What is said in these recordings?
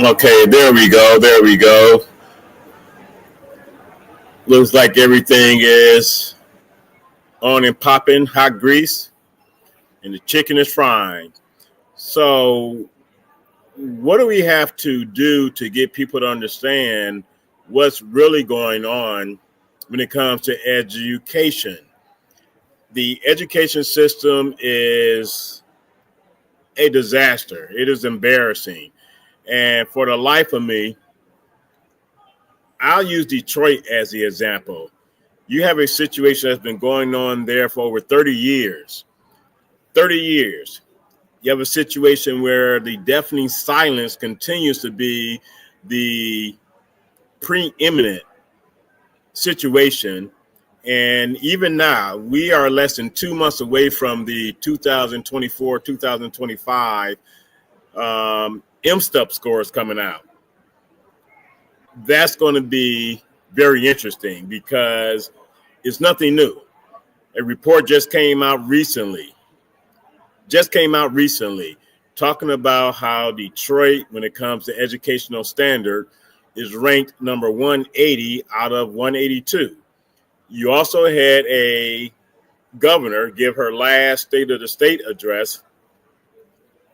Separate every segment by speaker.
Speaker 1: Okay, there we go. There we go. Looks like everything is on and popping, hot grease, and the chicken is frying. So, what do we have to do to get people to understand what's really going on when it comes to education? The education system is a disaster. It is embarrassing. And for the life of me, I'll use Detroit as the example. You have a situation that's been going on there for over 30 years. 30 years. You have a situation where the deafening silence continues to be the preeminent situation. And even now, we are less than 2 months away from the 2024 2025 MSTUP scores coming out. That's going to be very interesting because it's nothing new. A report just came out recently, talking about how Detroit, when it comes to educational standard, is ranked number 180 out of 182. You also had a governor give her last State of the State address.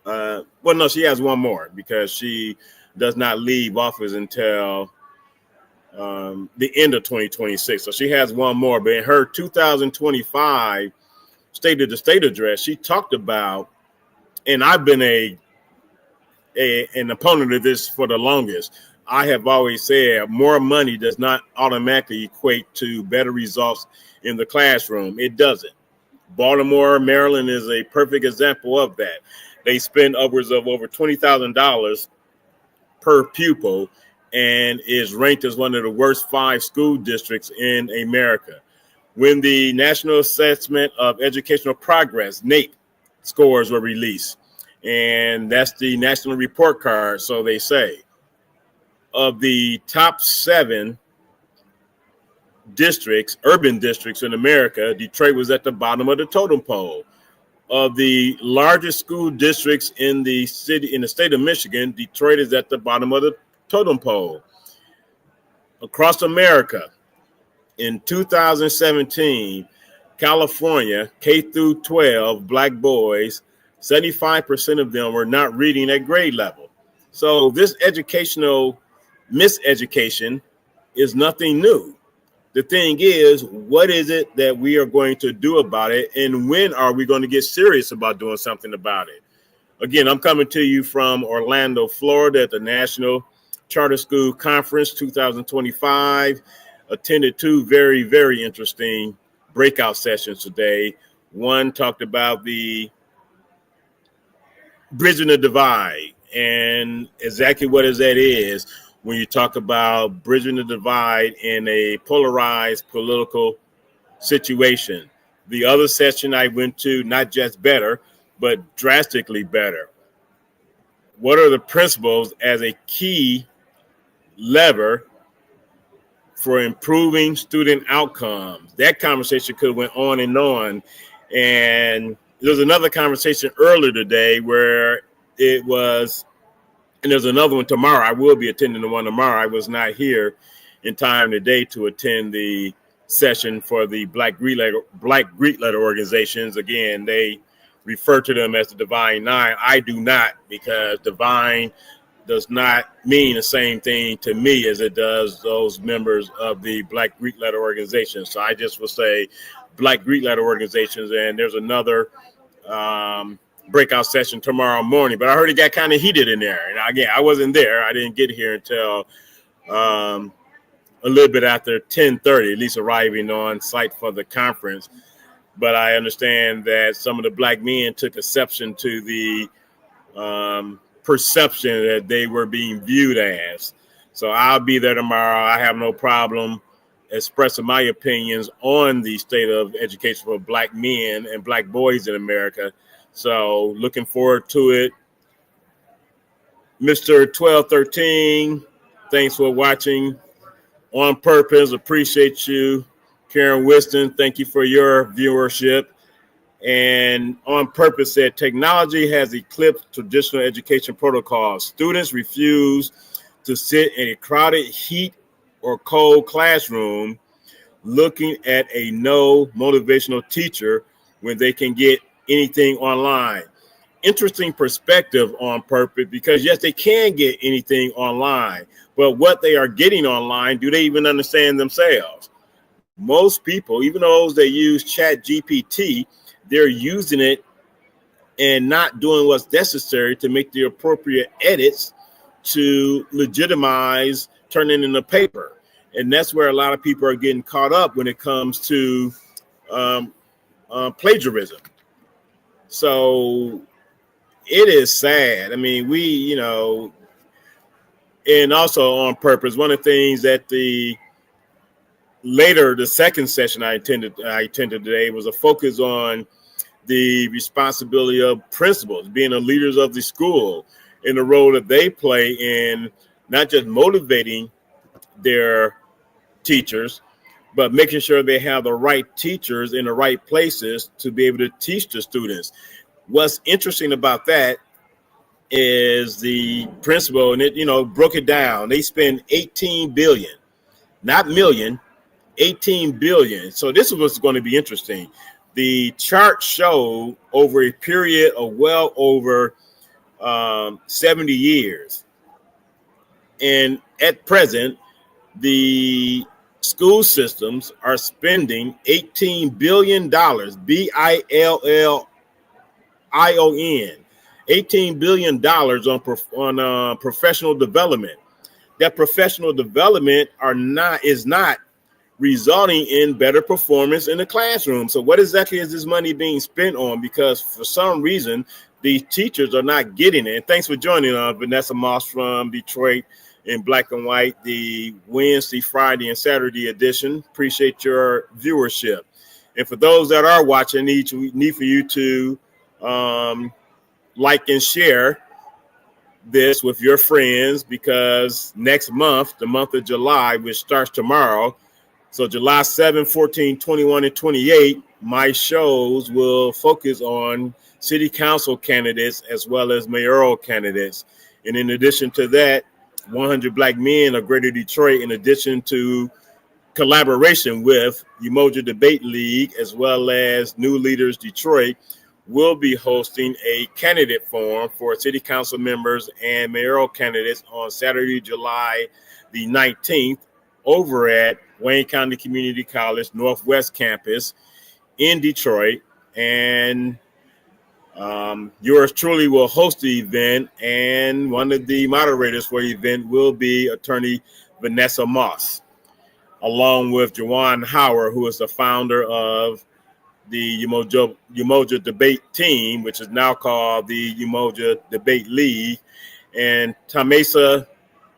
Speaker 1: No, she has one more because she does not leave office until the end of 2026. So she has one more. But in her 2025 State of the State address, she talked about, and I've been an opponent of this for the longest. I have always said more money does not automatically equate to better results in the classroom. It doesn't. Baltimore, Maryland is a perfect example of that. They spend upwards of over $20,000 per pupil and is ranked as one of the worst 5 school districts in America. When the National Assessment of Educational Progress, NAEP, scores were released, and that's the national report card, so they say, of the top 7 districts, urban districts in America, Detroit was at the bottom of the totem pole. Of the largest school districts in the state of Michigan, Detroit is at the bottom of the totem pole. Across America, in 2017, California, K through 12, black boys, 75% of them were not reading at grade level. So this educational miseducation is nothing new. The thing is, what is it that we are going to do about it? And when are we going to get serious about doing something about it? Again, I'm coming to you from Orlando, Florida at the National Charter School Conference 2025. Attended 2 very, very interesting breakout sessions today. One talked about the bridging the divide and exactly what that is when you talk about bridging the divide in a polarized political situation. The other session I went to, not just better, but drastically better. What are the principles as a key lever for improving student outcomes? That conversation could have went on. And there's another conversation earlier today where it was, and there's another one tomorrow. I will be attending the one tomorrow. I was not here in time today to attend the session for the Black Greek letter organizations. Again, they refer to them as the Divine Nine. I do not, because divine does not mean the same thing to me as it does those members of the Black Greek letter organizations. So I just will say Black Greek letter organizations, and there's another breakout session tomorrow morning. But I heard it got kind of heated in there. And again, I wasn't there. I didn't get here until a little bit after 10:30, at least arriving on site for the conference. But I understand that some of the black men took exception to the perception that they were being viewed as. So I'll be there tomorrow. I have no problem expressing my opinions on the state of education for black men and black boys in America. So looking forward to it. Mr. 1213, thanks for watching. On Purpose, appreciate you. Karen Whiston, thank you for your viewership. And On Purpose said technology has eclipsed traditional education protocols. Students refuse to sit in a crowded heat or cold classroom looking at a no motivational teacher when they can get anything online. Interesting perspective On Purpose, because yes, they can get anything online, but what they are getting online, do they even understand themselves? Most people, even those that use Chat GPT, they're using it and not doing what's necessary to make the appropriate edits to legitimize turning in a paper. And that's where a lot of people are getting caught up when it comes to plagiarism. So it is sad. I mean, and also On Purpose, one of the things that the second session I attended today was a focus on the responsibility of principals, being the leaders of the school, in the role that they play in not just motivating their teachers, but making sure they have the right teachers in the right places to be able to teach the students. What's interesting about that is the principal, and it broke it down. They spend 18 billion, not million, 18 billion. So this is what's going to be interesting. The chart showed over a period of well over 70 years. And at present, the school systems are spending $18 billion, BILLION, $18 billion on professional development. That professional development is not resulting in better performance in the classroom. So what exactly is this money being spent on? Because for some reason, these teachers are not getting it. And thanks for joining us, Vanessa Moss from Detroit in Black and White, the Wednesday, Friday, and Saturday edition. Appreciate your viewership. And for those that are watching, need for you to like and share this with your friends, because next month, the month of July, which starts tomorrow, so July 7, 14, 21, and 28, my shows will focus on city council candidates as well as mayoral candidates. And in addition to that, 100 Black Men of Greater Detroit, in addition to collaboration with Umoja Debate League as well as New Leaders Detroit, will be hosting a candidate forum for city council members and mayoral candidates on Saturday, July the 19th, over at Wayne County Community College Northwest Campus in Detroit. And yours truly will host the event, and one of the moderators for the event will be attorney Vanessa Moss, along with Jawan Howard, who is the founder of the Umoja Debate Team, which is now called the Umoja Debate League, and Tamesa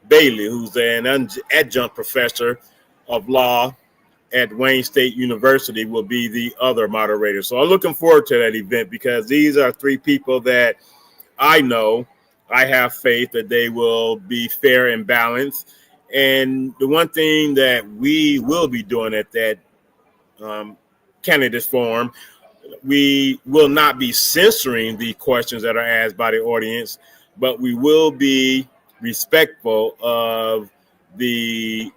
Speaker 1: Bailey, who's an adjunct professor of law at Wayne State University, will be the other moderator. So I'm looking forward to that event, because these are three people that I know, I have faith that they will be fair and balanced. And the one thing that we will be doing at that candidates forum, we will not be censoring the questions that are asked by the audience, but we will be respectful of the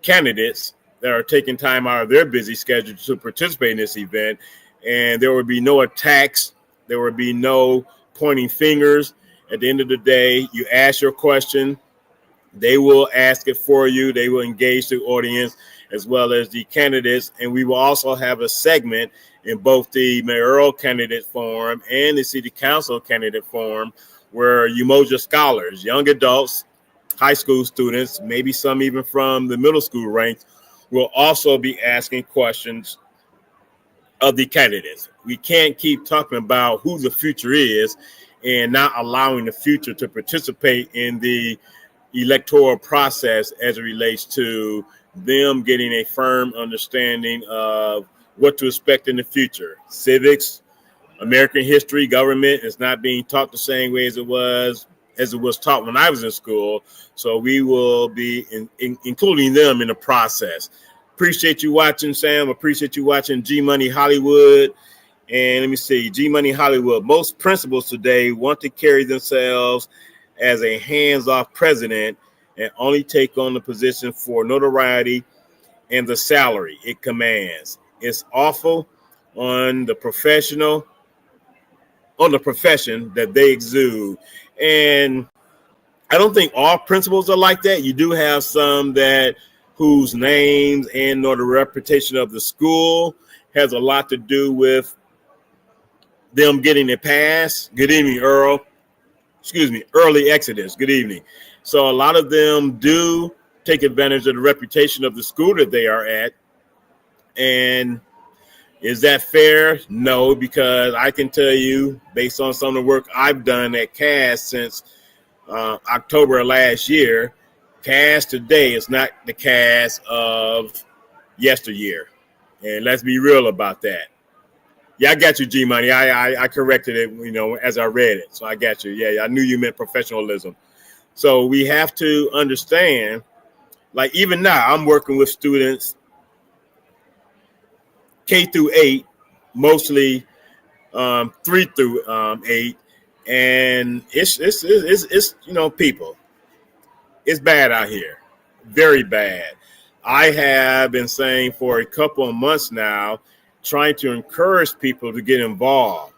Speaker 1: candidates that are taking time out of their busy schedule to participate in this event. And there will be no attacks. There will be no pointing fingers. At the end of the day, you ask your question, they will ask it for you. They will engage the audience as well as the candidates. And we will also have a segment in both the mayoral candidate forum and the city council candidate forum, where Umoja scholars, young adults, high school students, maybe some even from the middle school ranks, will also be asking questions of the candidates. We can't keep talking about who the future is and not allowing the future to participate in the electoral process as it relates to them getting a firm understanding of what to expect in the future. Civics, American history, government is not being taught the same way as it was taught when I was in school. So we will be including them in the process. Appreciate you watching, Sam. Appreciate you watching G Money Hollywood. And let me see, G Money Hollywood. Most principals today want to carry themselves as a hands-off president and only take on the position for notoriety and the salary it commands. It's awful on the profession that they exude. And I don't think all principals are like that. You do have some that whose names and or the reputation of the school has a lot to do with them getting a pass. Good evening, Earl. Excuse me, early exodus. Good evening. So a lot of them do take advantage of the reputation of the school that they are at. And is that fair? No, because I can tell you, based on some of the work I've done at CAS since October of last year, CAS today is not the CAS of yesteryear. And let's be real about that. Yeah, I got you, G Money. I corrected it, as I read it. So I got you. Yeah, I knew you meant professionalism. So we have to understand, like even now, I'm working with students K through 8, mostly 3 through 8, and it's people. It's bad out here, very bad. I have been saying for a couple of months now, trying to encourage people to get involved.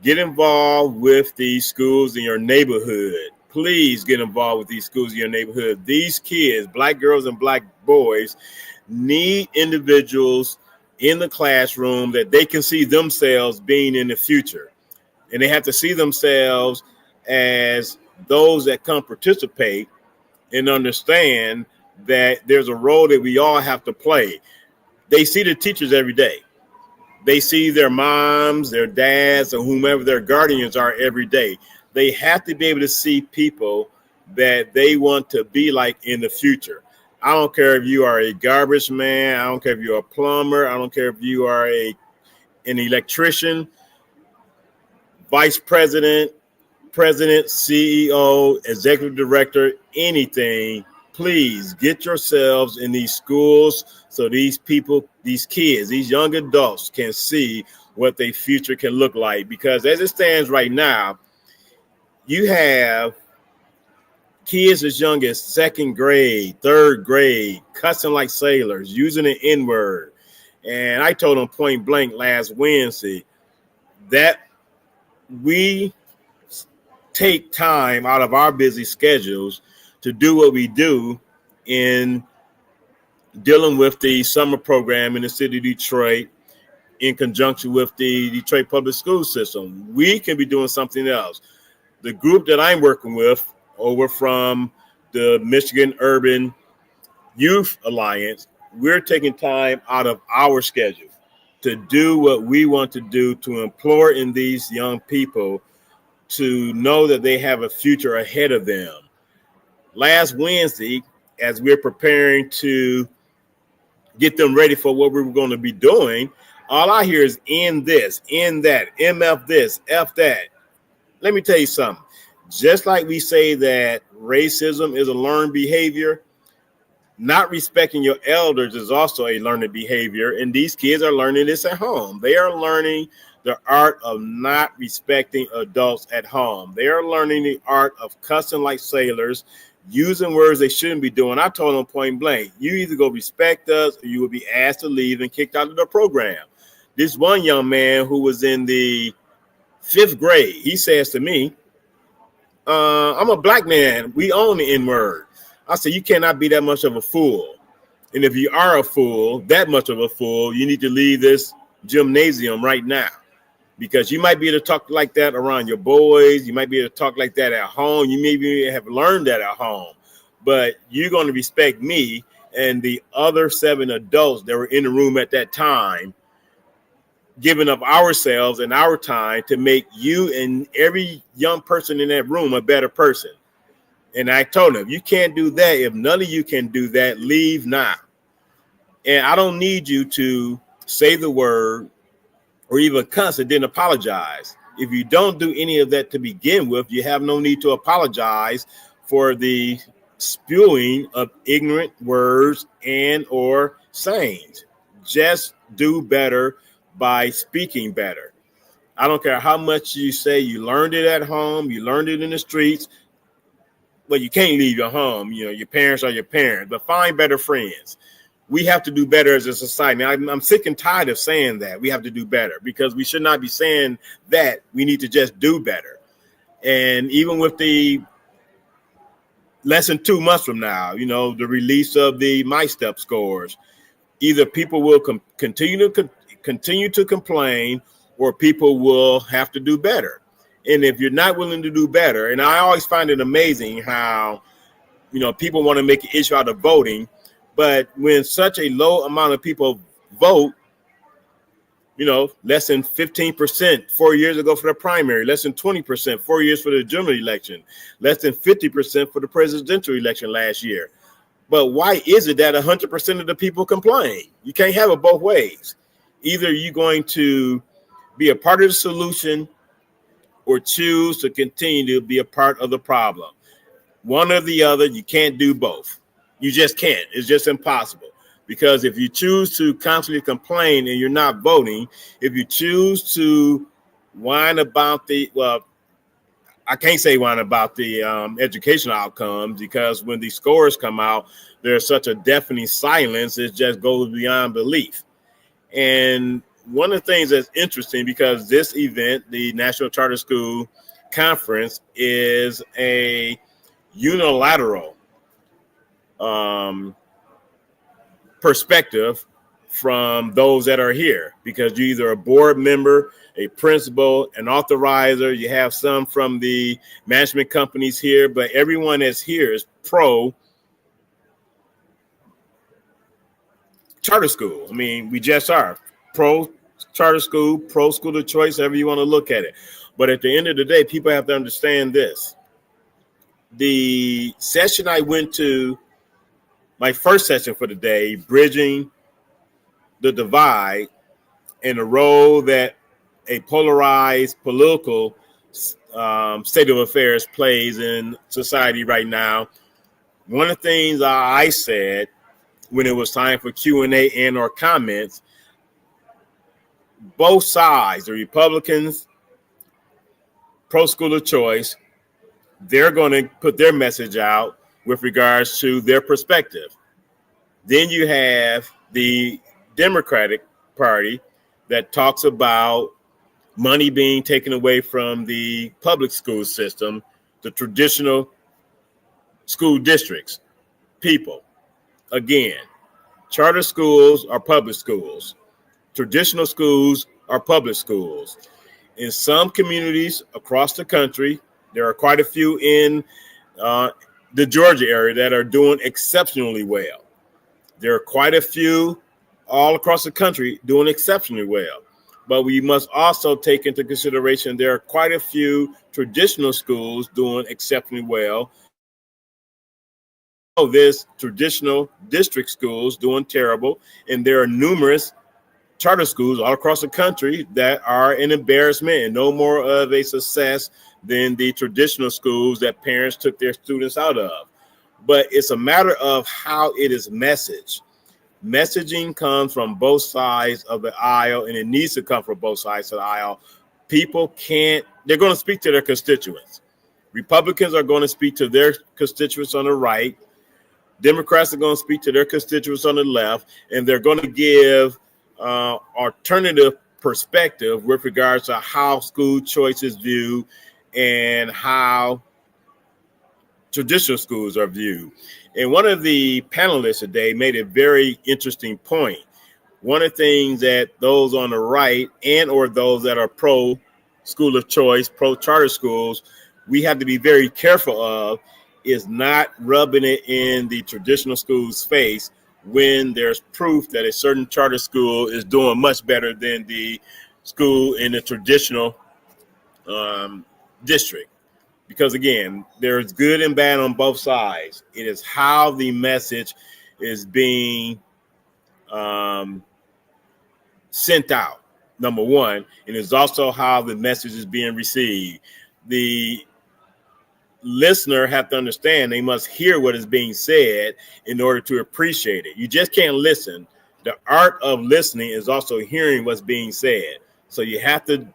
Speaker 1: Get involved with these schools in your neighborhood. Please get involved with these schools in your neighborhood. These kids, black girls and black boys, need individuals in the classroom that they can see themselves being in the future. And they have to see themselves as those that come participate and understand that there's a role that we all have to play. They see the teachers every day. They see their moms, their dads, or whomever their guardians are every day. They have to be able to see people that they want to be like in the future. I don't care if you are a garbage man. I don't care if you're a plumber. I don't care if you are an electrician, vice president, president, CEO, executive director, anything. Please get yourselves in these schools so these people, these kids, these young adults can see what their future can look like. Because as it stands right now, you have kids as young as 2nd grade, 3rd grade, cussing like sailors, using an N-word. And I told them point blank last Wednesday that we take time out of our busy schedules to do what we do in dealing with the summer program in the city of Detroit in conjunction with the Detroit public school system. We can be doing something else. The group that I'm working with over from the Michigan Urban Youth Alliance, we're taking time out of our schedule to do what we want to do to implore in these young people to know that they have a future ahead of them. Last Wednesday, as we're preparing to get them ready for what we're going to be doing, all I hear is in this, in that, MF this, F that. Let me tell you something. Just like we say that racism is a learned behavior, not respecting your elders is also a learned behavior. And these kids are learning this at home. They are learning the art of not respecting adults at home. They are learning the art of cussing like sailors, using words they shouldn't be doing. I told them point blank, you either go respect us or you will be asked to leave and kicked out of the program. This one young man who was in the 5th grade, he says to me, I'm a black man. We own the N-word. I said, you cannot be that much of a fool. And if you are a fool, that much of a fool, you need to leave this gymnasium right now. Because you might be able to talk like that around your boys. You might be able to talk like that at home. You maybe have learned that at home. But you're going to respect me and the other 7 adults that were in the room at that time, giving up ourselves and our time to make you and every young person in that room a better person. And I told him, you can't do that. If none of you can do that, leave now. And I don't need you to say the word or even cuss and then apologize. If you don't do any of that to begin with, you have no need to apologize for the spewing of ignorant words and or sayings. Just do better by speaking better. I don't care how much you say you learned it at home, you learned it in the streets, but you can't leave your home. You know, your parents are your parents, but find better friends. We have to do better as a society. Now, I'm sick and tired of saying that we have to do better, because we should not be saying that. We need to just do better. And even with the less than 2 months from now, you know, the release of the MyStep scores, either people will continue to complain, or people will have to do better. And if you're not willing to do better, and I always find it amazing how, you know, people want to make an issue out of voting, but when such a low amount of people vote, you know, less than 15% 4 years ago for the primary, less than 20% 4 years for the general election, less than 50% for the presidential election last year. But why is it that 100% of the people complain? You can't have it both ways. Either you're going to be a part of the solution or choose to continue to be a part of the problem. One or the other, you can't do both. You just can't. It's just impossible. Because if you choose to constantly complain and you're not voting, if you choose to whine about I can't say whine about the educational outcomes, because when these scores come out, there's such a deafening silence. It just goes beyond belief. And one of the things that's interesting, because this event, the National Charter School Conference, is a unilateral perspective from those that are here, because you're either a board member, a principal, an authorizer. You have some from the management companies here, but everyone that's here is pro charter school. I mean, we just are pro charter school, pro school of choice, however you want to look at it. But at the end of the day, people have to understand this. The session I went to, my first session for the day, Bridging the Divide, and the role that a polarized political state of affairs plays in society right now. One of the things I said when it was time for Q&A and or comments, both sides, the Republicans, pro school of choice, they're going to put their message out with regards to their perspective. Then you have the Democratic Party that talks about money being taken away from the public school system, the traditional school districts, people. Again, charter schools are public schools. Traditional schools are public schools. In some communities across the country, there are quite a few in the Georgia area that are doing exceptionally well. There are quite a few all across the country doing exceptionally well. But we must also take into consideration there are quite a few traditional schools doing exceptionally well. Oh, there's traditional district schools doing terrible, and there are numerous charter schools all across the country that are an embarrassment and no more of a success than the traditional schools that parents took their students out of. But it's a matter of how it is messaged. Messaging comes from both sides of the aisle, and it needs to come from both sides of the aisle. People they're going to speak to their constituents. Republicans are going to speak to their constituents on the right. Democrats are going to speak to their constituents on the left, and they're going to give alternative perspective with regards to how school choice is viewed and how traditional schools are viewed. And one of the panelists today made a very interesting point. One of the things that those on the right and or those that are pro school of choice, pro charter schools, we have to be very careful of is not rubbing it in the traditional school's face when there's proof that a certain charter school is doing much better than the school in the traditional district. Because again, there's good and bad on both sides. It is how the message is being sent out, number one, and it's also how the message is being received. The listener have to understand they must hear what is being said in order to appreciate it. You just can't listen. The art of listening is also hearing what's being said. So you have to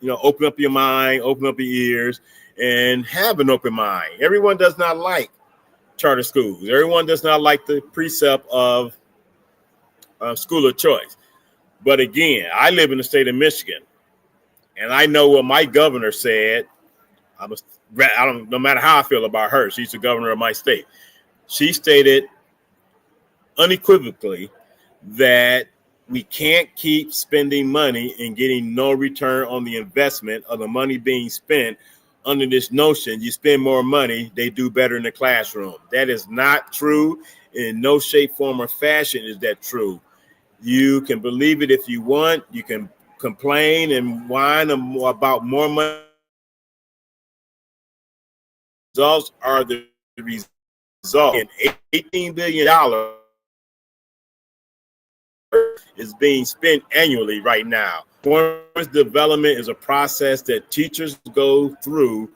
Speaker 1: open up your mind, open up your ears, and have an open mind. Everyone does not like charter schools. Everyone does not like the precept of school of choice. But again, I live in the state of Michigan, and I know what my governor said. No matter how I feel about her, she's the governor of my state. She stated unequivocally that we can't keep spending money and getting no return on the investment of the money being spent under this notion you spend more money, they do better in the classroom. That is not true. In no shape, form, or fashion is that true. You can believe it if you want. You can complain and whine about more money. Results are the result. And $18 billion is being spent annually right now. Performance development is a process that teachers go through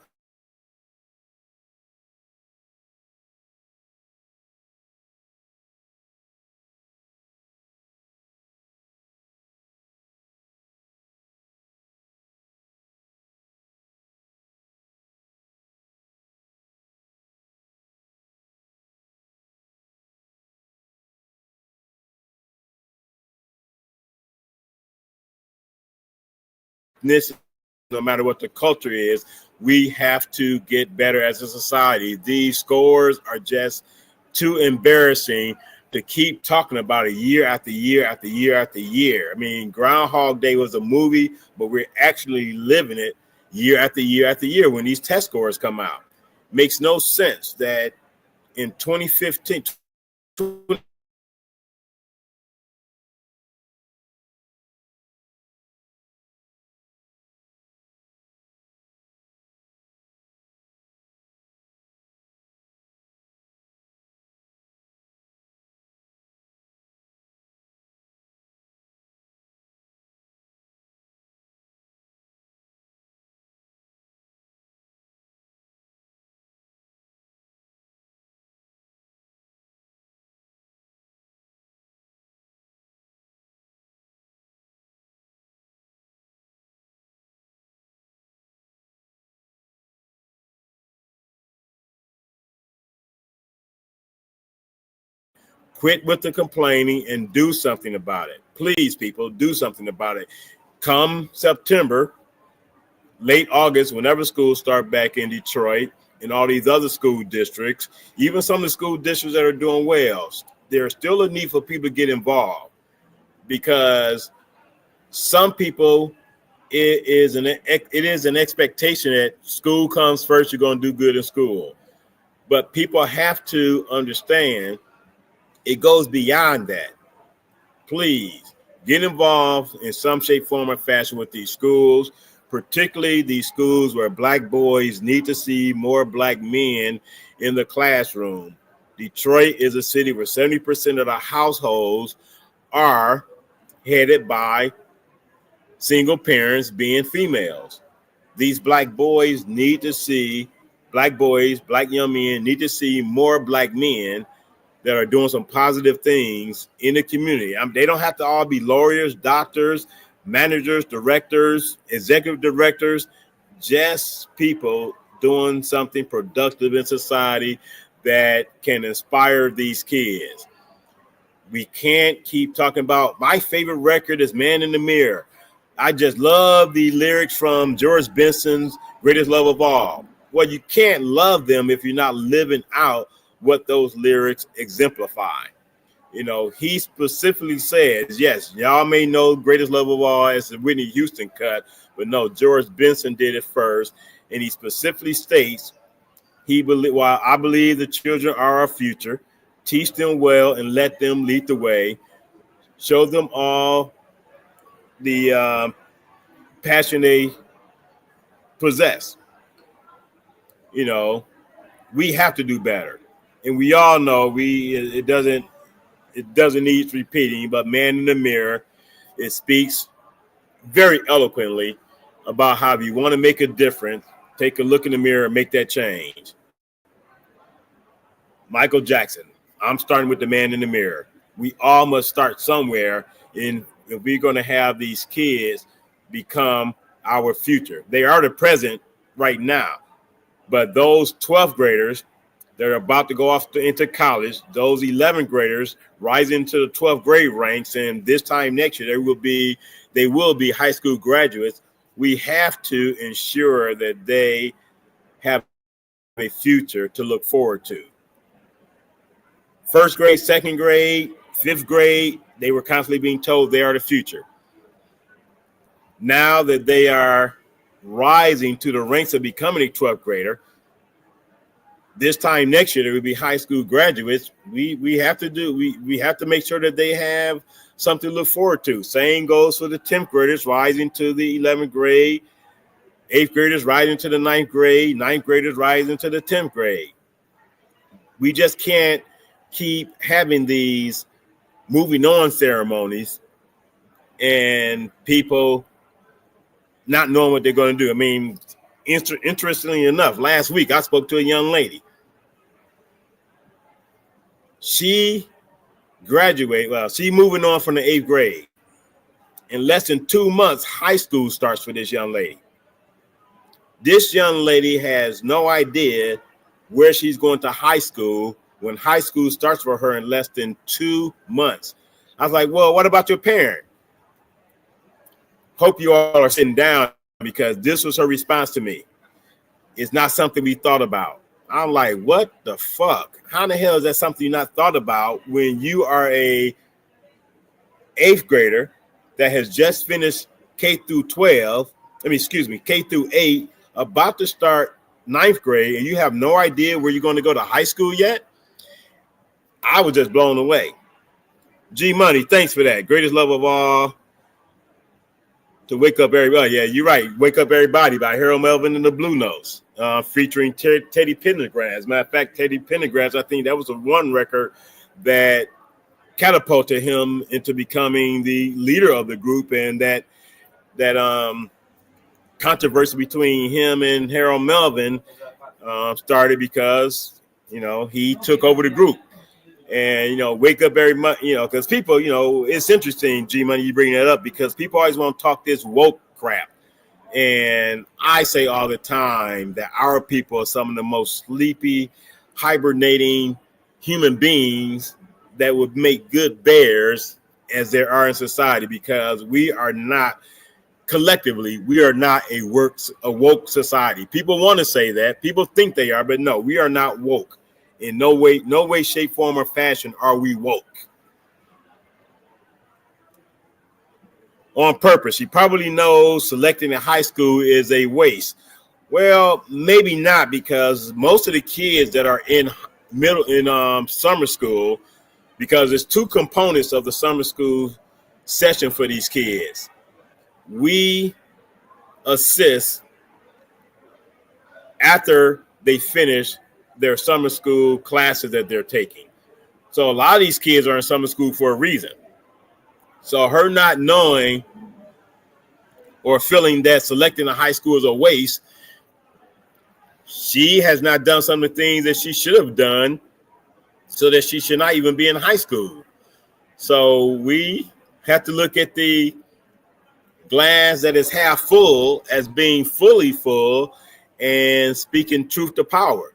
Speaker 1: this. No matter what the culture is, we have to get better as a society. These scores are just too embarrassing to keep talking about it year after year after year after year. I mean, Groundhog Day was a movie, but we're actually living it year after year after year when these test scores come out. Makes no sense that in 2015, quit with the complaining and do something about it. Please, people, do something about it. Come September, late August, whenever schools start back in Detroit and all these other school districts, even some of the school districts that are doing well, there's still a need for people to get involved, because some people, it is an expectation that school comes first, you're going to do good in school. But people have to understand it goes beyond that. Please get involved in some shape, form, or fashion with these schools, particularly these schools where Black boys need to see more Black men in the classroom. Detroit is a city where 70% of the households are headed by single parents being females. These Black boys need to see, Black boys, Black young men need to see more Black men that are doing some positive things in the community. They don't have to all be lawyers, doctors, managers, directors, executive directors, just people doing something productive in society that can inspire these kids. We can't keep talking about, my favorite record is Man in the Mirror. I just love the lyrics from George Benson's Greatest Love of All. Well, you can't love them if you're not living out what those lyrics exemplify. He specifically says, yes, y'all may know Greatest Love of All as the Whitney Houston cut, but no, George Benson did it first. And he specifically states, while I believe the children are our future, teach them well and let them lead the way. Show them all the passion they possess. We have to do better. And we all know it doesn't need repeating, but Man in the Mirror, it speaks very eloquently about how if you want to make a difference, take a look in the mirror and make that change. Michael Jackson, I'm starting with the Man in the Mirror. We all must start somewhere. If we're going to have these kids become our future. They are the present right now. But those 12th graders that are about to go off into college, those 11th graders rise into the 12th grade ranks, and this time next year they will be high school graduates. We have to ensure that they have a future to look forward to. First grade, second grade, fifth grade, they were constantly being told they are the future. Now that they are rising to the ranks of becoming a 12th grader, this time next year, there will be high school graduates. We have to make sure that they have something to look forward to. Same goes for the 10th graders rising to the 11th grade, 8th graders rising to the 9th grade, 9th graders rising to the 10th grade. We just can't keep having these moving on ceremonies and people not knowing what they're going to do. I mean, interestingly enough, last week I spoke to a young lady. She graduated, well, she moving on from the 8th grade. In less than 2 months, high school starts for this young lady. This young lady has no idea where she's going to high school when high school starts for her in less than 2 months. I was like, well, what about your parent? Hope you all are sitting down, because this was her response to me. It's not something we thought about. I'm like, what the fuck? How the hell is that something you not thought about when you are a 8th grader that has just finished K through 8, about to start 9th grade, and you have no idea where you're going to go to high school yet? I was just blown away. G Money, thanks for that. Greatest love of all. To Wake Up Everybody. Yeah, you're right. Wake Up Everybody by Harold Melvin and the Blue Notes, featuring Teddy Pendergrass. As a matter of fact, Teddy Pendergrass, I think that was the one record that catapulted him into becoming the leader of the group, and that controversy between him and Harold Melvin started because, he took over the group. And, wake up very much, because people, it's interesting, G Money, you bring that up, because people always want to talk this woke crap. And I say all the time that our people are some of the most sleepy, hibernating human beings that would make good bears as there are in society, because we are not, collectively, we are not a woke society. People want to say that. People think they are, but no, we are not woke. In no way, shape, form, or fashion are we woke. On purpose. You probably know selecting a high school is a waste. Well, maybe not, because most of the kids that are in summer school, because there's two components of the summer school session for these kids. We assist after they finish their summer school classes that they're taking. So a lot of these kids are in summer school for a reason. So her not knowing or feeling that selecting a high school is a waste, she has not done some of the things that she should have done so that she should not even be in high school. So we have to look at the glass that is half full as being fully full and speaking truth to power.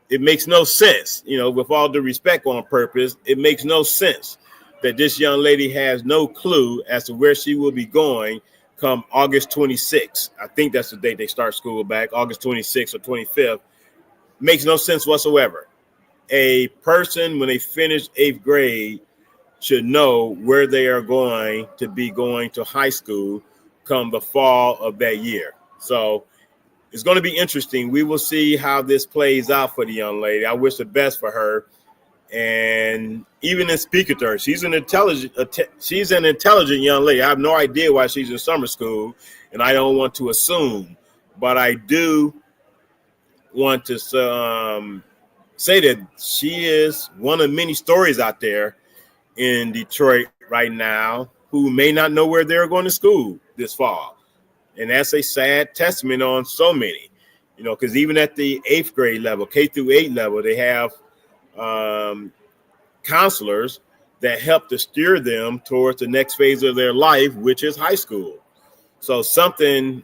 Speaker 1: It makes no sense, with all due respect, On Purpose, it makes no sense that this young lady has no clue as to where she will be going come August 26th. I think that's the date they start school back, August 26th or 25th. Makes no sense whatsoever. A person, when they finish 8th grade, should know where they are going to be going to high school come the fall of that year. So it's going to be interesting. We will see how this plays out for the young lady. I wish the best for her. And even in speaking to her, she's an intelligent young lady. I have no idea why she's in summer school, and I don't want to assume. But I do want to say that she is one of many stories out there in Detroit right now who may not know where they're going to school this fall. And that's a sad testament on so many, because even at the 8th grade level, K through 8 level, they have counselors that help to steer them towards the next phase of their life, which is high school. So something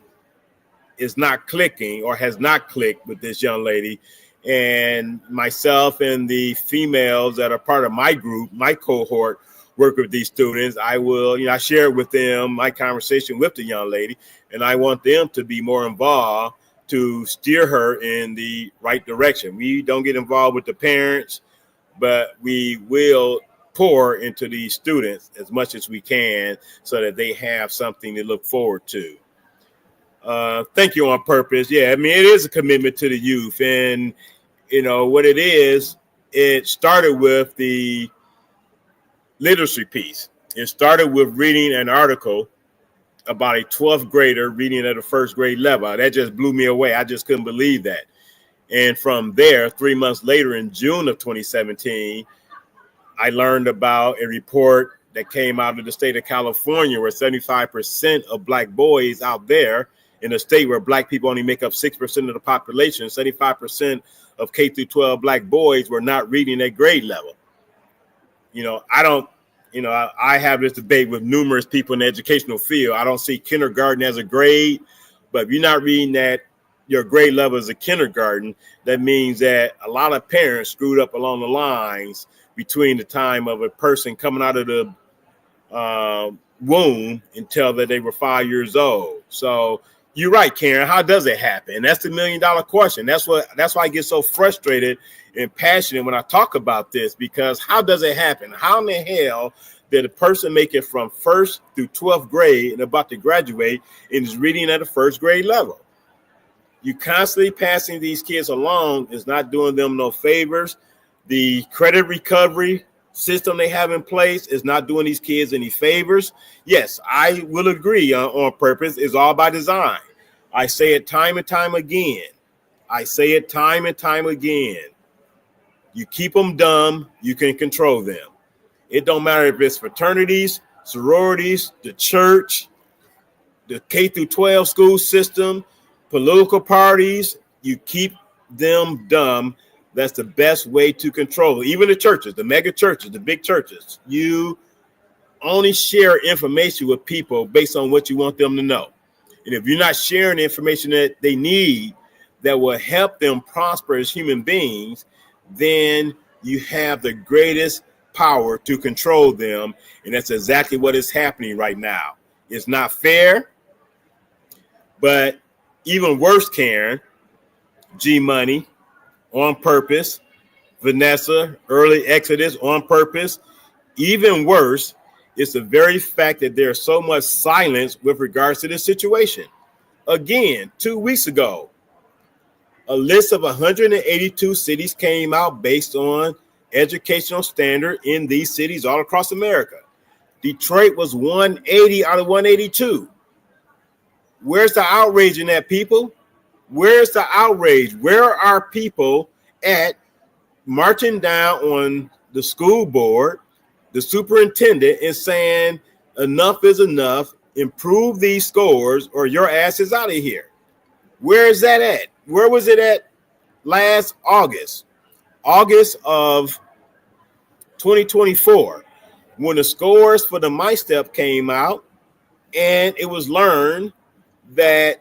Speaker 1: is not clicking or has not clicked with this young lady. And myself and the females that are part of my group, my cohort, work with these students. I will, I share with them my conversation with the young lady, and I want them to be more involved to steer her in the right direction. We don't get involved with the parents, but we will pour into these students as much as we can so that they have something to look forward to. Thank you, On Purpose. Yeah, I mean, it is a commitment to the youth. And, what it is, it started with the literacy piece. It started with reading an article about a 12th grader reading at a first grade level. That just blew me away. I just couldn't believe that. And from there, 3 months later, in June of 2017, I learned about a report that came out of the state of California where 75% of Black boys out there in a state where Black people only make up 6% of the population, 75% of K through 12 Black boys were not reading at grade level. I have this debate with numerous people in the educational field. I don't see kindergarten as a grade, but if you're not reading at your grade level as a kindergarten, that means that a lot of parents screwed up along the lines between the time of a person coming out of the womb until that they were 5 years old. So you're right, Karen. How does it happen? That's the $1 million question. That's why I get so frustrated and passionate when I talk about this, because how does it happen? How in the hell did a person make it from 1st through 12th grade and about to graduate and is reading at a first grade level? You constantly passing these kids along is not doing them no favors. The credit recovery system they have in place is not doing these kids any favors. Yes, I will agree on purpose. It's all by design. I say it time and time again. You keep them dumb, you can control them. It don't matter if it's fraternities, sororities, the church, the K through 12 school system, political parties. You keep them dumb. That's the best way to control it. Even the churches, the mega churches, the big churches. You only share information with people based on what you want them to know. And if you're not sharing the information that they need that will help them prosper as human beings, then you have the greatest power to control them. And that's exactly what is happening right now. It's not fair, but even worse, Karen, G Money, On Purpose, Vanessa, Early Exodus, On Purpose. Even worse, it's the very fact that there's so much silence with regards to this situation. Again, 2 weeks ago, a list of 182 cities came out based on educational standard in these cities all across America. Detroit was 180 out of 182. Where's the outrage in that, people? Where's the outrage? Where are people at marching down on the school board, the superintendent, and saying enough is enough, improve these scores or your ass is out of here? Where is that at? Where was it at last August of 2024, when the scores for the MyStep came out, and it was learned that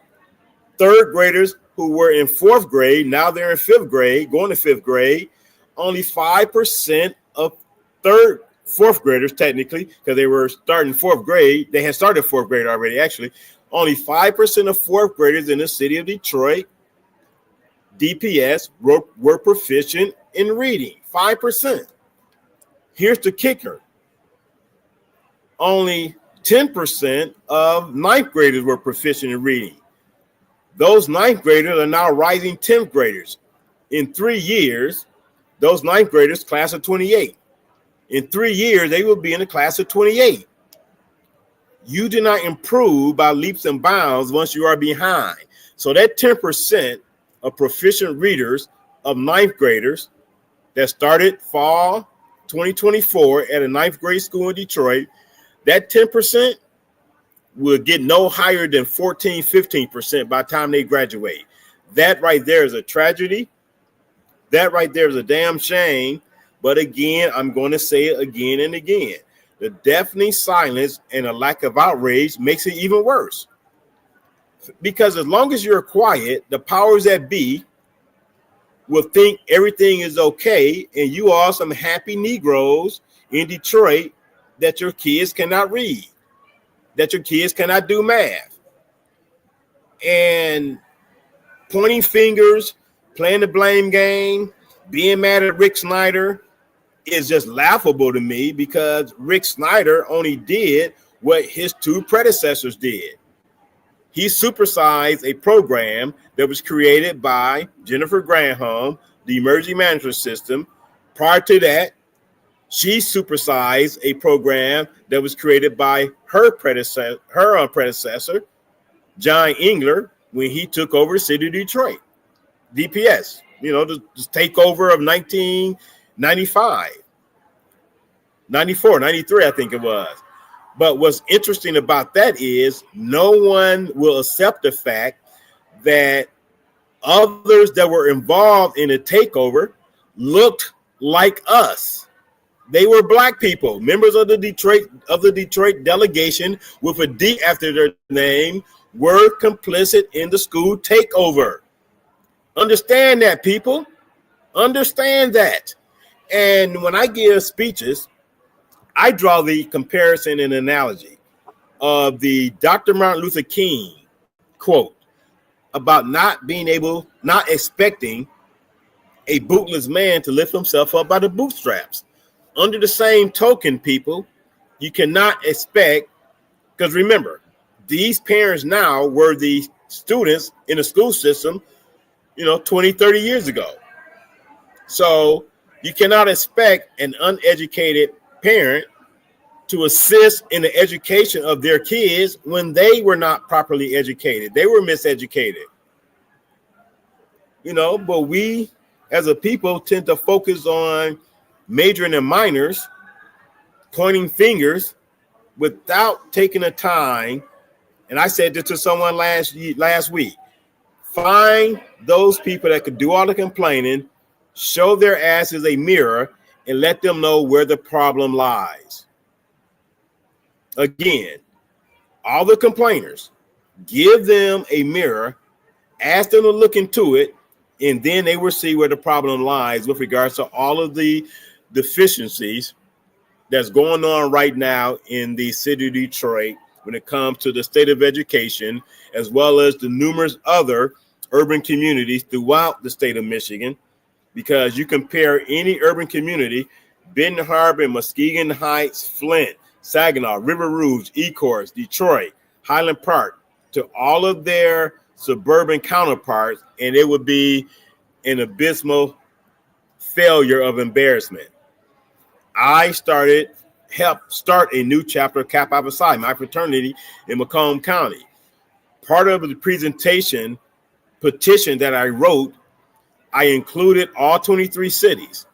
Speaker 1: third graders who were in 4th grade, now they're in 5th grade, going to 5th grade, only 5% of 4th graders, technically, because they were starting 4th grade. They had started 4th grade already, actually. Only 5% of 4th graders in the city of Detroit, DPS, were proficient in reading. 5%. Here's the kicker. Only 10% of 9th graders were proficient in reading. Those 9th graders are now rising 10th graders. In 3 years, those 9th graders, class of 28. In 3 years, they will be in the class of 28. You do not improve by leaps and bounds once you are behind. So that 10% of proficient readers of 9th graders that started fall 2024 at a 9th grade school in Detroit, that 10% will get no higher than 14, 15% by the time they graduate. That right there is a tragedy. That right there is a damn shame. But again, I'm going to say it again and again. The deafening silence and a lack of outrage makes it even worse. Because as long as you're quiet, the powers that be will think everything is okay, and you are some happy Negroes in Detroit that your kids cannot read, that your kids cannot do math. And pointing fingers, playing the blame game, being mad at Rick Snyder is just laughable to me, because Rick Snyder only did what his two predecessors did. He supersized a program that was created by Jennifer Granholm, the emergency management system. Prior to that, she supersized a program that was created by her predecessor, John Engler, when he took over the city of Detroit, DPS, the takeover of 1995, 94, 93, I think it was. But what's interesting about that is no one will accept the fact that others that were involved in the takeover looked like us. They were black people, members of the Detroit delegation with a D after their name, were complicit in the school takeover. Understand that, people. Understand that. And when I give speeches, I draw the comparison and analogy of the Dr. Martin Luther King quote about not expecting a bootless man to lift himself up by the bootstraps. Under the same token, people, you cannot expect, because remember, these parents now were the students in the school system, 20, 30 years ago. So you cannot expect an uneducated parent to assist in the education of their kids when they were not properly educated. They were miseducated. But we as a people tend to focus on majoring and minors, pointing fingers without taking the time. And I said this to someone last week. Find those people that could do all the complaining, show their asses a mirror, and let them know where the problem lies. Again, all the complainers, give them a mirror, ask them to look into it, and then they will see where the problem lies with regards to all of the deficiencies that's going on right now in the city of Detroit when it comes to the state of education, as well as the numerous other urban communities throughout the state of Michigan. Because you compare any urban community, Benton Harbor, Muskegon Heights, Flint, Saginaw, River Rouge, Ecorse, Detroit, Highland Park, to all of their suburban counterparts, and it would be an abysmal failure of embarrassment. I helped start a new chapter of Kappa Alpha Psi, my fraternity in Macomb County. Part of the petition that I wrote, I included all 23 cities.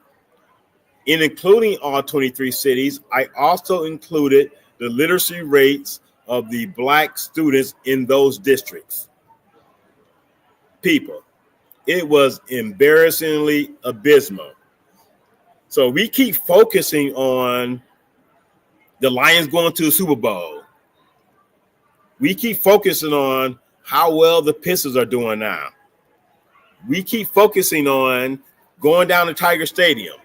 Speaker 1: In including all 23 cities, I also included the literacy rates of the black students in those districts. People, it was embarrassingly abysmal. So we keep focusing on the Lions going to the Super Bowl. We keep focusing on how well the Pistons are doing now. We keep focusing on going down to Tiger Stadium,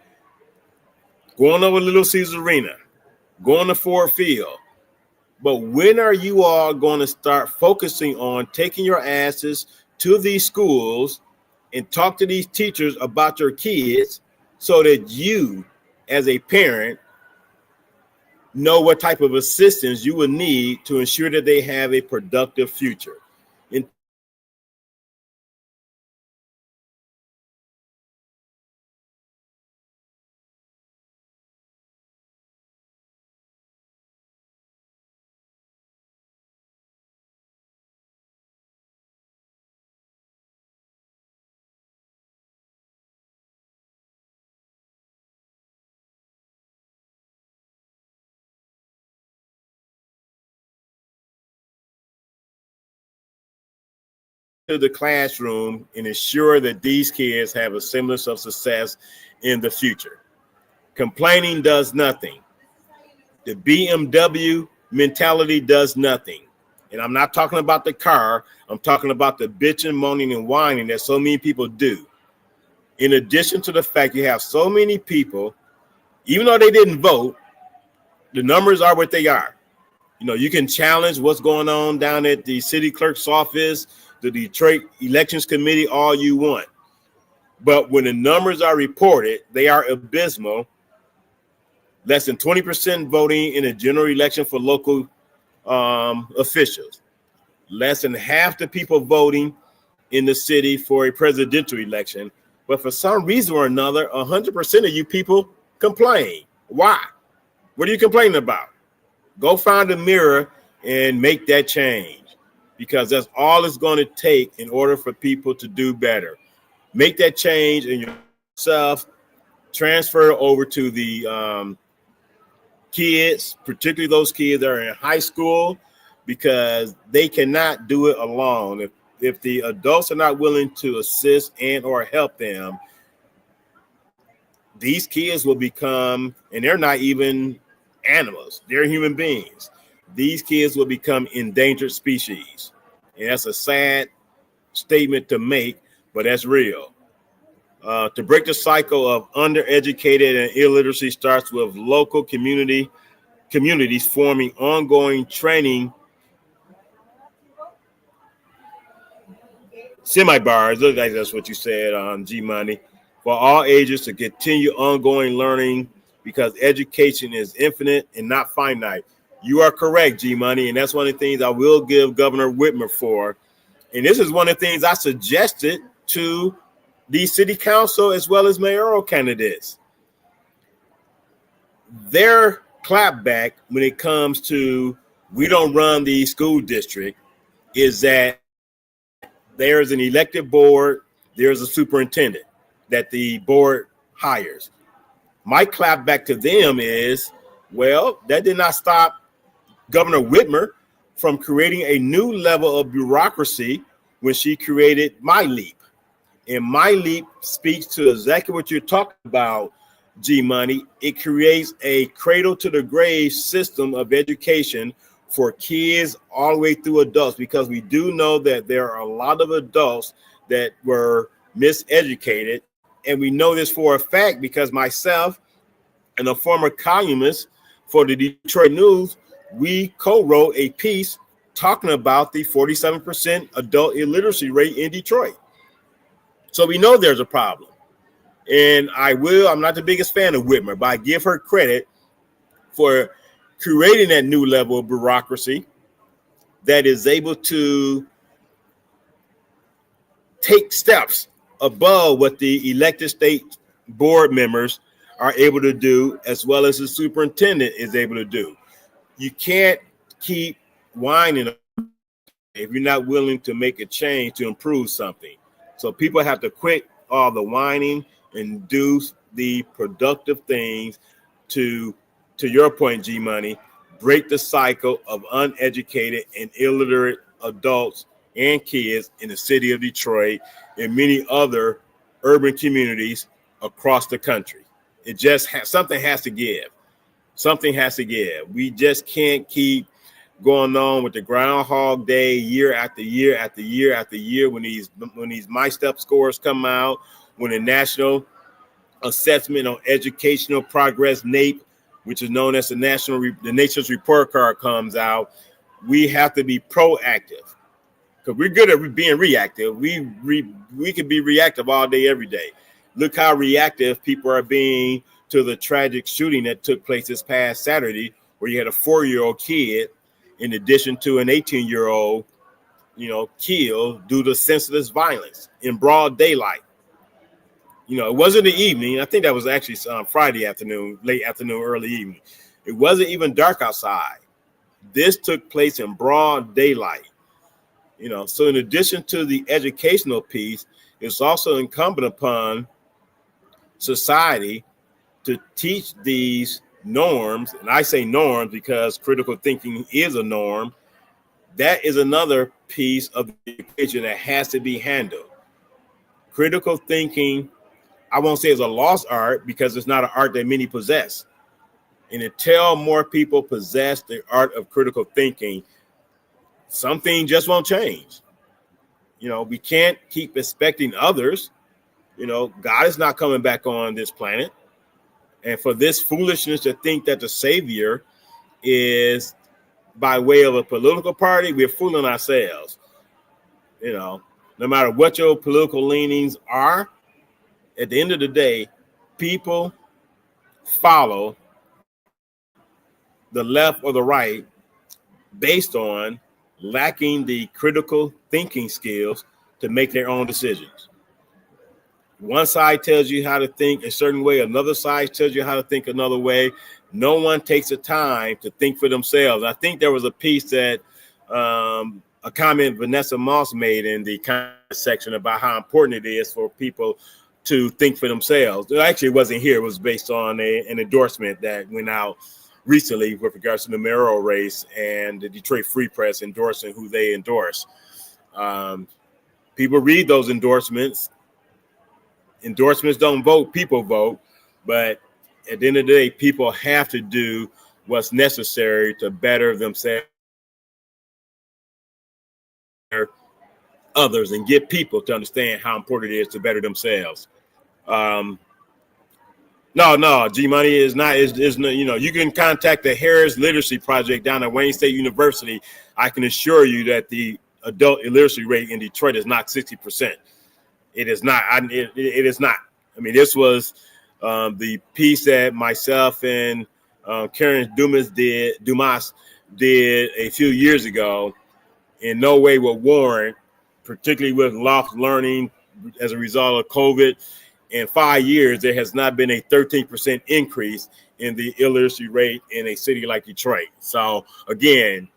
Speaker 1: going over Little Caesars Arena, going to Ford Field. But when are you all going to start focusing on taking your asses to these schools and talk to these teachers about your kids so that you, as a parent, know what type of assistance you will need to ensure that they have a productive future? To the classroom and ensure that these kids have a semblance of success in the future. Complaining does nothing. The BMW mentality does nothing. And I'm not talking about the car. I'm talking about the bitching, moaning, and whining that so many people do. In addition to the fact you have so many people, even though they didn't vote, the numbers are what they are. You know, you can challenge what's going on down at the city clerk's office, the Detroit Elections Committee, all you want. But when the numbers are reported, they are abysmal. Less than 20% voting in a general election for local officials. Less than half the people voting in the city for a presidential election. But for some reason or another, 100% of you people complain. Why? What are you complaining about? Go find a mirror and make that change, because that's all it's going to take in order for people to do better. Make that change in yourself, transfer over to the kids, particularly those kids that are in high school, because they cannot do it alone. If the adults are not willing to assist and or help them, these kids will become, and they're not even animals, they're human beings. These kids will become endangered species. And that's a sad statement to make, but that's real. To break the cycle of undereducated and illiteracy starts with local communities forming ongoing training semi-bars, look like that's what you said, G Money, for all ages to continue ongoing learning, because education is infinite and not finite. You are correct, G Money, and that's one of the things I will give Governor Whitmer for. And this is one of the things I suggested to the city council as well as mayoral candidates. Their clapback when it comes to we don't run the school district is that there's an elected board, there's a superintendent that the board hires. My clapback to them is, well, that did not stop Governor Whitmer from creating a new level of bureaucracy when she created MyLeap. And MyLeap speaks to exactly what you're talking about, G Money. It creates a cradle to the grave system of education for kids all the way through adults, because we do know that there are a lot of adults that were miseducated. And we know this for a fact because myself and a former columnist for the Detroit News, we co-wrote a piece talking about the 47% adult illiteracy rate in Detroit. So we know there's a problem. And I'm not the biggest fan of Whitmer, but I give her credit for creating that new level of bureaucracy that is able to take steps above what the elected state board members are able to do, as well as the superintendent is able to do. You can't keep whining if you're not willing to make a change to improve something. So people have to quit all the whining and do the productive things to your point, G Money, break the cycle of uneducated and illiterate adults and kids in the city of Detroit and many other urban communities across the country. It just something has to give. Something has to give. We just can't keep going on with the Groundhog Day year after year after year after year when these MyStep scores come out, when the National Assessment on Educational Progress, NAEP, which is known as the Nation's Report Card, comes out. We have to be proactive, because we're good at being reactive. We can be reactive all day, every day. Look how reactive people are being to the tragic shooting that took place this past Saturday, where you had a 4-year-old kid in addition to an 18-year-old, killed due to senseless violence in broad daylight. It wasn't the evening. I think that was actually Friday afternoon, late afternoon, early evening. It wasn't even dark outside. This took place in broad daylight. So in addition to the educational piece, it's also incumbent upon society to teach these norms. And I say norms because critical thinking is a norm. That is another piece of the equation that has to be handled. Critical thinking, I won't say it's a lost art, because it's not an art that many possess. And until more people possess the art of critical thinking, something just won't change. We can't keep expecting others. God is not coming back on this planet. And for this foolishness to think that the savior is by way of a political party, we're fooling ourselves. No matter what your political leanings are, at the end of the day, people follow the left or the right based on lacking the critical thinking skills to make their own decisions. One side tells you how to think a certain way, another side tells you how to think another way. No one takes the time to think for themselves. I think there was a piece that a comment Vanessa Moss made in the comment section about how important it is for people to think for themselves. Actually, it wasn't here. It was based on an endorsement that went out recently with regards to the mayoral race and the Detroit Free Press endorsing who they endorse. People read those endorsements. Endorsements don't vote, people vote. But at the end of the day, people have to do what's necessary to better themselves, others, and get people to understand how important it is to better themselves. No, G Money is not. You can contact the Harris Literacy Project down at Wayne State University. I can assure you that the adult illiteracy rate in Detroit is not 60%. It is not. It is not. I mean, this was the piece that myself and Karen Dumas did a few years ago. In no way would warrant, particularly with lost learning as a result of COVID. In 5 years, there has not been a 13% increase in the illiteracy rate in a city like Detroit. So again,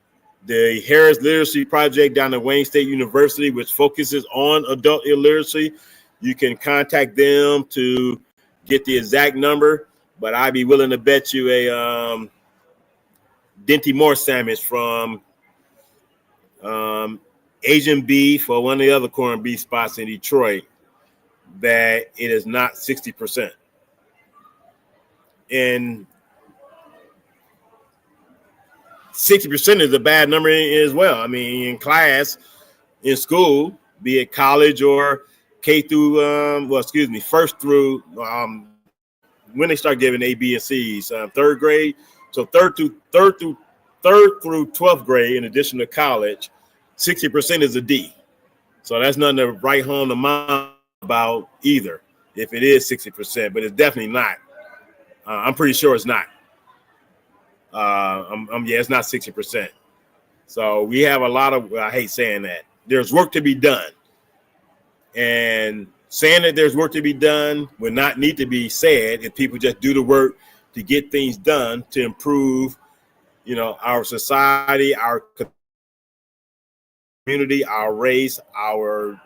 Speaker 1: the Harris Literacy Project down at Wayne State University, which focuses on adult illiteracy, you can contact them to get the exact number, but I'd be willing to bet you a Dinty Moore sandwich from Asian beef or one of the other corned beef spots in Detroit that it is not 60%. And 60% is a bad number as well. I mean, in class, in school, be it college or K through, first through, when they start giving A, B, and C's, third grade. So third through 12th grade, in addition to college, 60% is a D. So that's nothing to write home to mom about either, if it is 60%, but it's definitely not. I'm pretty sure it's not. It's not 60%. So we have a lot of, I hate saying that, there's work to be done. And saying that there's work to be done would not need to be said if people just do the work to get things done to improve, our society, our community, our race, our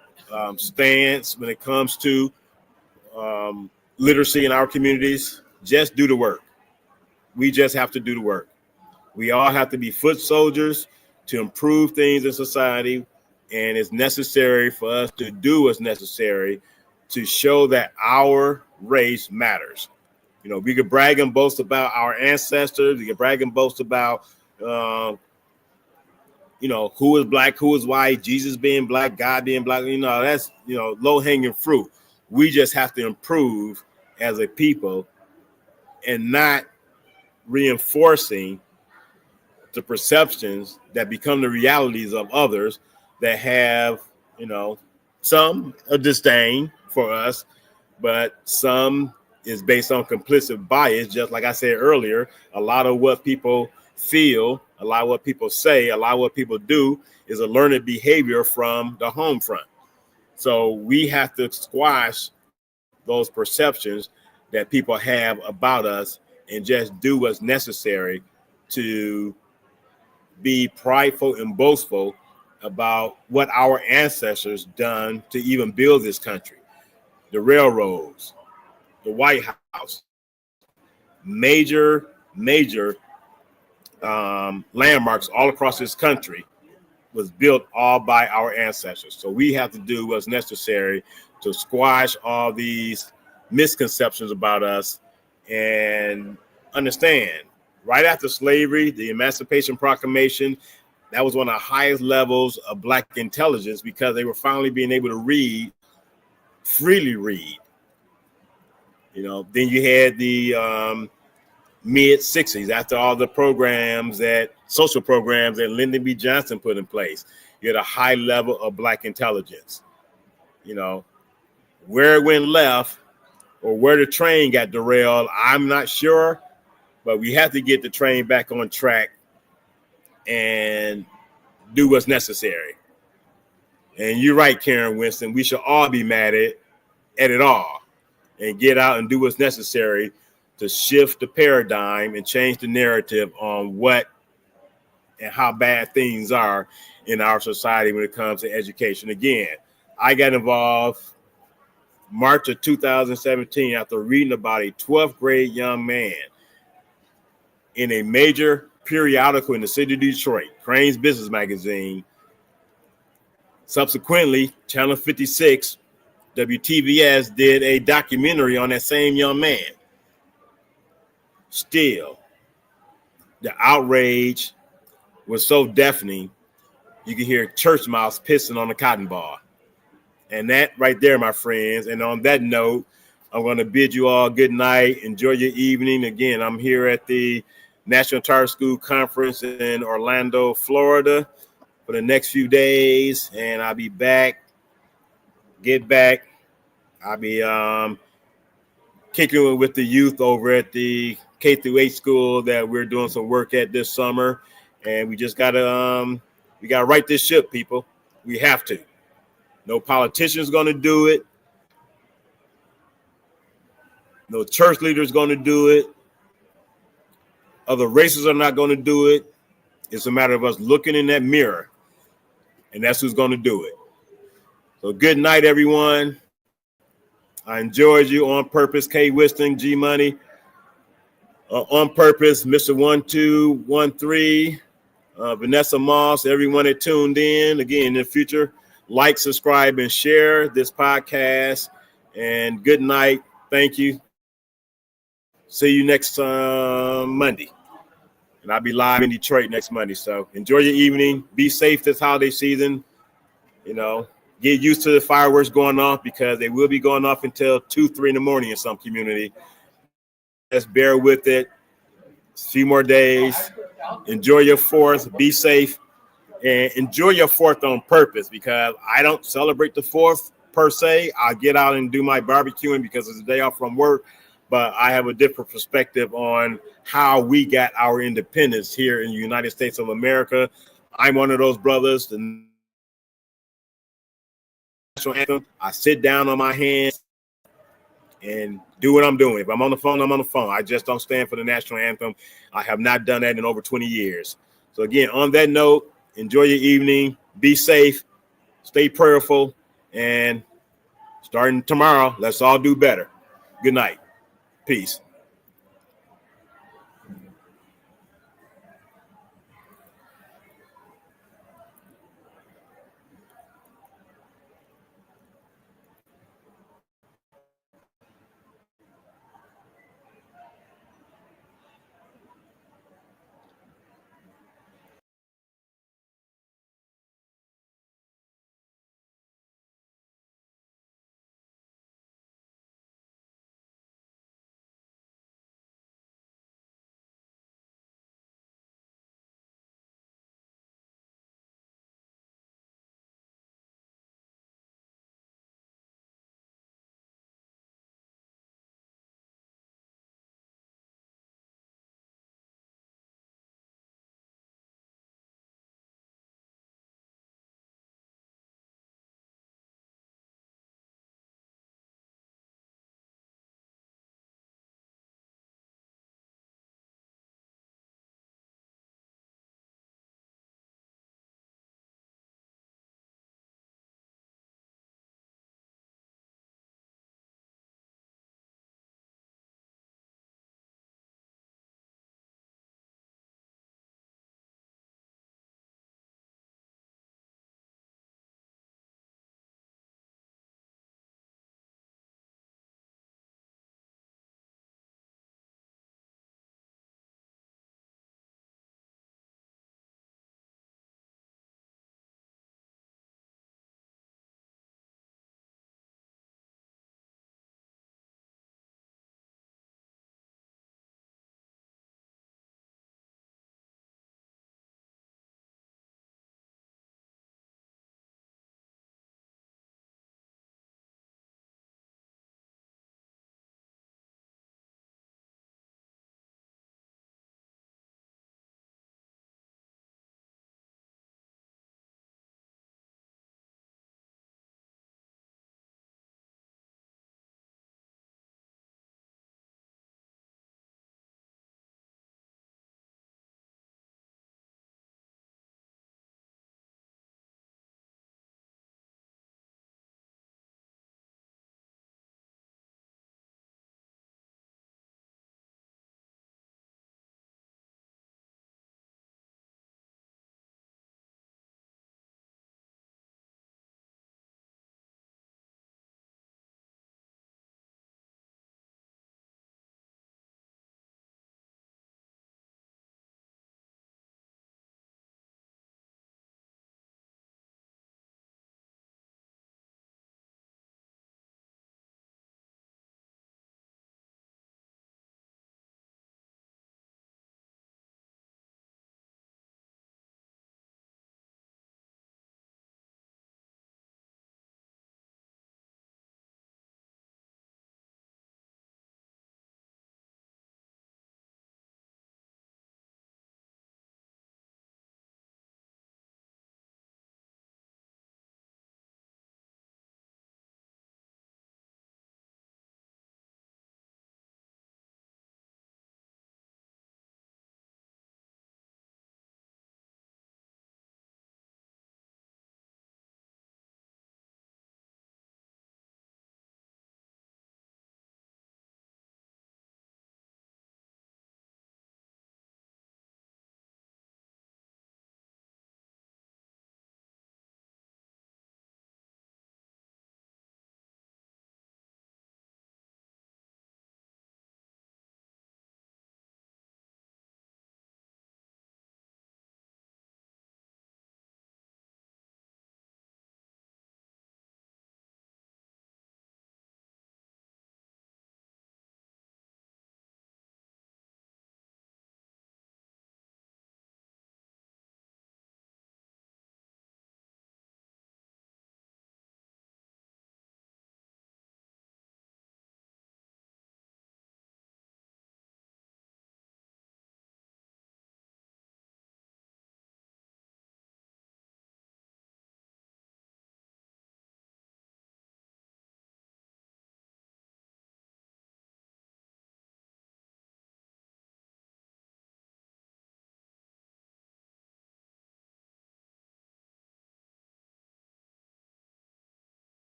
Speaker 1: stance when it comes to literacy in our communities. Just do the work. We just have to do the work. We all have to be foot soldiers to improve things in society, and it's necessary for us to do what's necessary to show that our race matters. We could brag and boast about our ancestors. We could brag and boast about who is black, who is white, Jesus being black, God being black. That's, low-hanging fruit. We just have to improve as a people and not reinforcing the perceptions that become the realities of others that have, some a disdain for us, but some is based on complicit bias. Just like I said earlier, a lot of what people feel, a lot of what people say, a lot of what people do is a learned behavior from the home front. So we have to squash those perceptions that people have about us and just do what's necessary to be prideful and boastful about what our ancestors done to even build this country. The railroads, the White House, major landmarks all across this country was built all by our ancestors. So we have to do what's necessary to squash all these misconceptions about us and understand right after slavery, the Emancipation Proclamation, that was one of the highest levels of Black intelligence because they were finally being able to freely read. Then you had the mid 60s after all the social programs that Lyndon B. Johnson put in place. You had a high level of Black intelligence. Where it went left or where the train got derailed, I'm not sure, but we have to get the train back on track and do what's necessary. And you're right, Karen Winston, we should all be mad at it all and get out and do what's necessary to shift the paradigm and change the narrative on what and how bad things are in our society when it comes to education. Again, I got involved March of 2017 after reading about a 12th grade young man in a major periodical in the city of Detroit, Crane's Business Magazine. Subsequently, Channel 56, WTVS, did a documentary on that same young man. Still, the outrage was so deafening, you could hear church mouse pissing on the cotton ball. And that right there, my friends. And on that note, I'm going to bid you all good night. Enjoy your evening. Again, I'm here at the National Charter School Conference in Orlando, Florida for the next few days. And I'll be back. I'll be kicking it with the youth over at the K-8 school that we're doing some work at this summer. And we just got to right this ship, people. We have to. No politician's going to do it. No church leader's going to do it. Other races are not going to do it. It's a matter of us looking in that mirror, and that's who's going to do it. So good night, everyone. I enjoyed you. On Purpose, K. Winston, G Money. On Purpose, Mr. 1213, Vanessa Moss, everyone that tuned in. Again, in the future, like, subscribe, and share this podcast. And good night. Thank you. See you next Monday. And I'll be live in Detroit next Monday. So enjoy your evening. Be safe this holiday season. Get used to the fireworks going off because they will be going off until 2, 3 in the morning in some community. Just bear with it. A few more days. Enjoy your 4th. Be safe. And enjoy your 4th on purpose because I don't celebrate the 4th per se. I'll get out and do my barbecuing because it's a day off from work. But I have a different perspective on how we got our independence here in the United States of America. I'm one of those brothers. The national anthem, I sit down on my hands and do what I'm doing. If I'm on the phone, I'm on the phone. I just don't stand for the national anthem. I have not done that in over 20 years. So again, on that note, enjoy your evening. Be safe. Stay prayerful. And starting tomorrow, let's all do better. Good night. Peace.